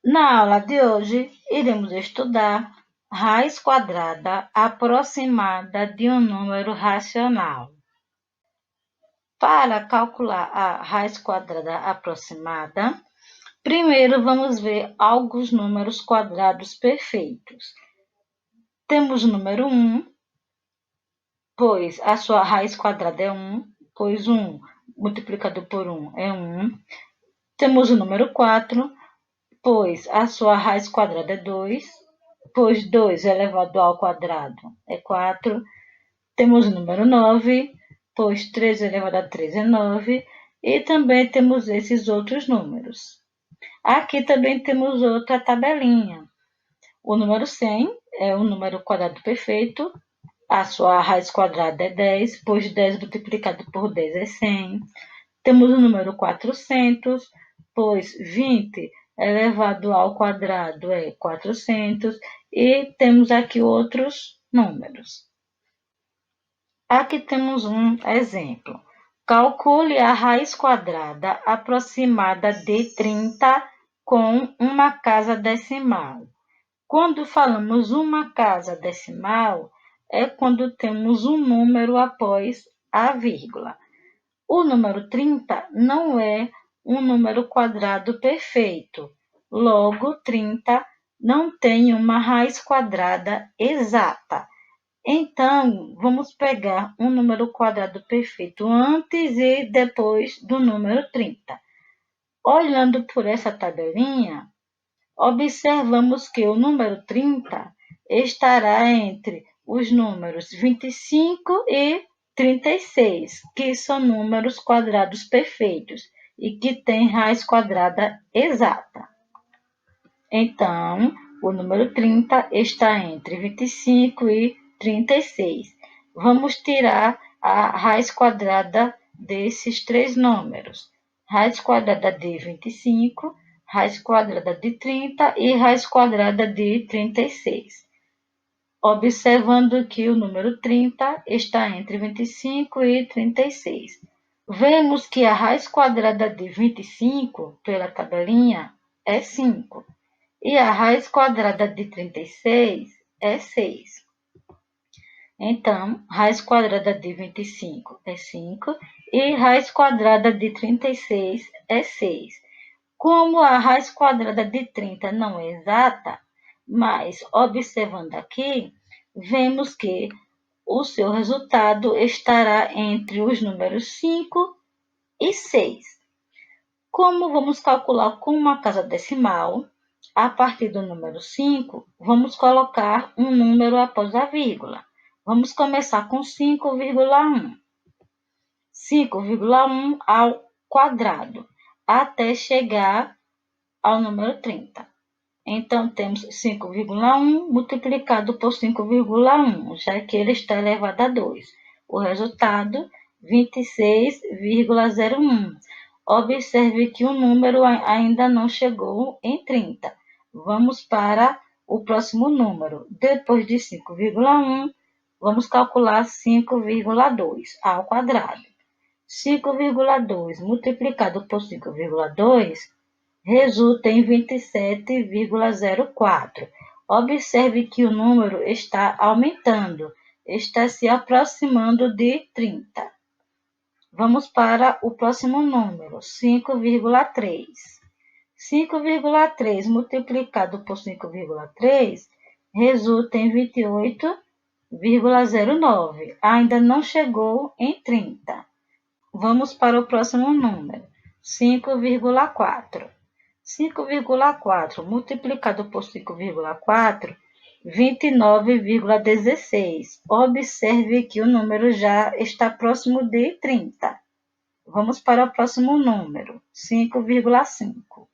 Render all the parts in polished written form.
Na aula de hoje, iremos estudar raiz quadrada aproximada de um número racional. Para calcular a raiz quadrada aproximada, primeiro vamos ver alguns números quadrados perfeitos. Temos o número 1, pois a sua raiz quadrada é 1, pois 1 multiplicado por 1 é 1. Temos o número 4, pois a sua raiz quadrada é 2, pois 2 elevado ao quadrado é 4. Temos o número 9, pois 3 elevado a 3 é 9. E também temos esses outros números. Aqui também temos outra tabelinha. O número 100 é um número quadrado perfeito. A sua raiz quadrada é 10, pois 10 multiplicado por 10 é 100. Temos o número 400, pois 20 elevado ao quadrado é 400. E temos aqui outros números. Aqui temos um exemplo. Calcule a raiz quadrada aproximada de 30 com uma casa decimal. Quando falamos uma casa decimal, é quando temos um número após a vírgula. O número 30 não é um número quadrado perfeito. Logo, 30 não tem uma raiz quadrada exata. Então, vamos pegar um número quadrado perfeito antes e depois do número 30. Olhando por essa tabelinha, observamos que o número 30 estará entre os números 25 e 36, que são números quadrados perfeitos e que têm raiz quadrada exata. Então, o número 30 está entre 25 e 36. Vamos tirar a raiz quadrada desses três números. Raiz quadrada de 25, raiz quadrada de 30 e raiz quadrada de 36. Observando que o número 30 está entre 25 e 36. Vemos que a raiz quadrada de 25, pela tabelinha, é 5. E a raiz quadrada de 36 é 6. Então, raiz quadrada de 25 é 5 e raiz quadrada de 36 é 6. Como a raiz quadrada de 30 não é exata, mas observando aqui, vemos que o seu resultado estará entre os números 5 e 6. Como vamos calcular com uma casa decimal, a partir do número 5, vamos colocar um número após a vírgula. Vamos começar com 5,1. 5,1 ao quadrado, até chegar ao número 30. Então, temos 5,1 multiplicado por 5,1, já que ele está elevado a 2. O resultado, 26,01. Observe que o número ainda não chegou em 30. Vamos para o próximo número. Depois de 5,1, vamos calcular 5,2 ao quadrado. 5,2 multiplicado por 5,2 resulta em 27,04. Observe que o número está aumentando, está se aproximando de 30. Vamos para o próximo número, 5,3. 5,3 multiplicado por 5,3 resulta em 28,09. Ainda não chegou em 30. Vamos para o próximo número, 5,4. 5,4 multiplicado por 5,4, 29,16. Observe que o número já está próximo de 30. Vamos para o próximo número, 5,5.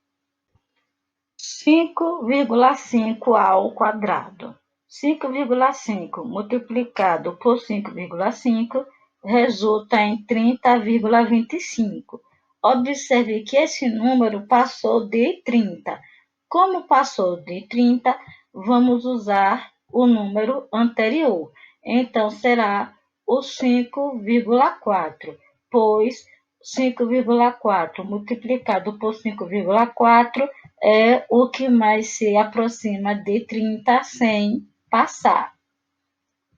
5,5 ao quadrado. 5,5 multiplicado por 5,5 resulta em 30,25. Observe que esse número passou de 30. Como passou de 30, vamos usar o número anterior. Então, será o 5,4, pois 5,4 multiplicado por 5,4 é o que mais se aproxima de 30 sem passar.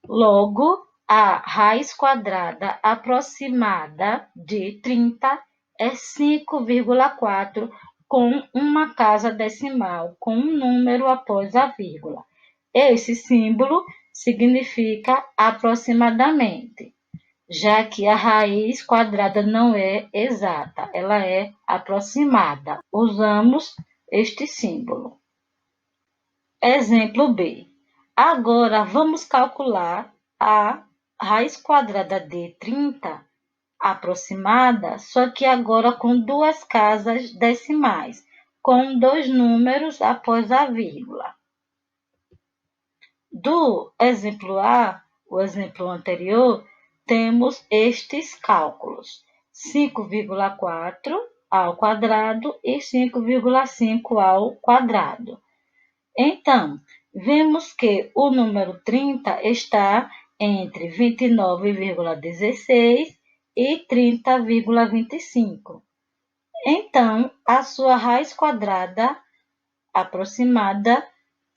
Logo, a raiz quadrada aproximada de 30 é 5,4 com uma casa decimal, com um número após a vírgula. Esse símbolo significa aproximadamente, já que a raiz quadrada não é exata, ela é aproximada. Usamos este símbolo. Exemplo B. Agora vamos calcular a raiz quadrada de 30 aproximada, só que agora com duas casas decimais, com dois números após a vírgula. Do exemplo A, o exemplo anterior, temos estes cálculos: 5,4 ao quadrado e 5,5 ao quadrado. Então, vemos que o número 30 está entre 29,16 e 30,25. Então, a sua raiz quadrada aproximada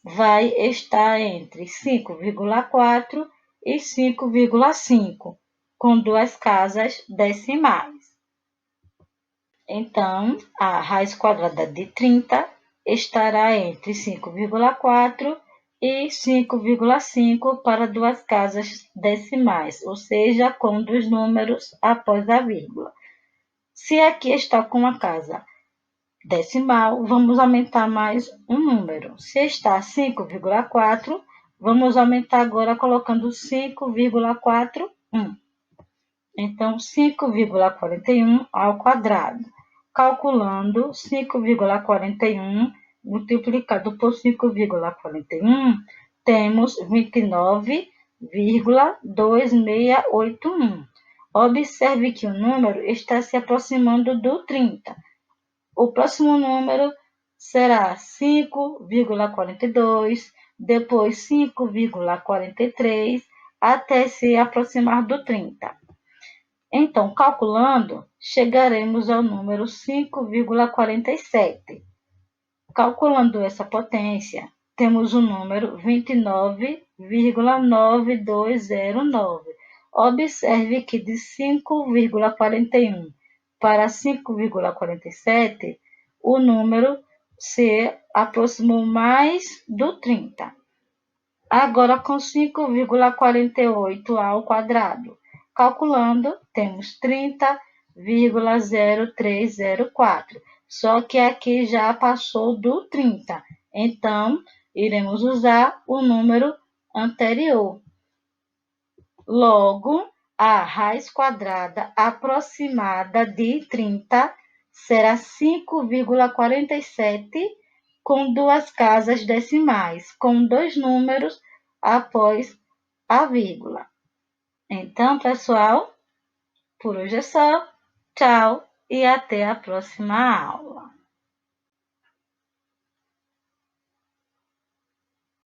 vai estar entre 5,4 e 5,5, com duas casas decimais. Então, a raiz quadrada de 30 estará entre 5,4 e 5,5 para duas casas decimais, ou seja, com dois números após a vírgula. Se aqui está com uma casa decimal, vamos aumentar mais um número. Se está 5,4, vamos aumentar agora colocando 5,41. Então, 5,41 ao quadrado. Calculando 5,41 multiplicado por 5,41, temos 29,2681. Observe que o número está se aproximando do 30. O próximo número será 5,42, depois 5,43, até se aproximar do 30. Então, calculando, chegaremos ao número 5,47. Calculando essa potência, temos o número 29,9209. Observe que de 5,41 para 5,47, o número se aproximou mais do 30. Agora, com 5,48 ao quadrado. Calculando, temos 30,0304. Só que aqui já passou do 30. Então, iremos usar o número anterior. Logo, a raiz quadrada aproximada de 30 será 5,47 com duas casas decimais, com dois números após a vírgula. Então, pessoal, por hoje é só. Tchau e até a próxima aula.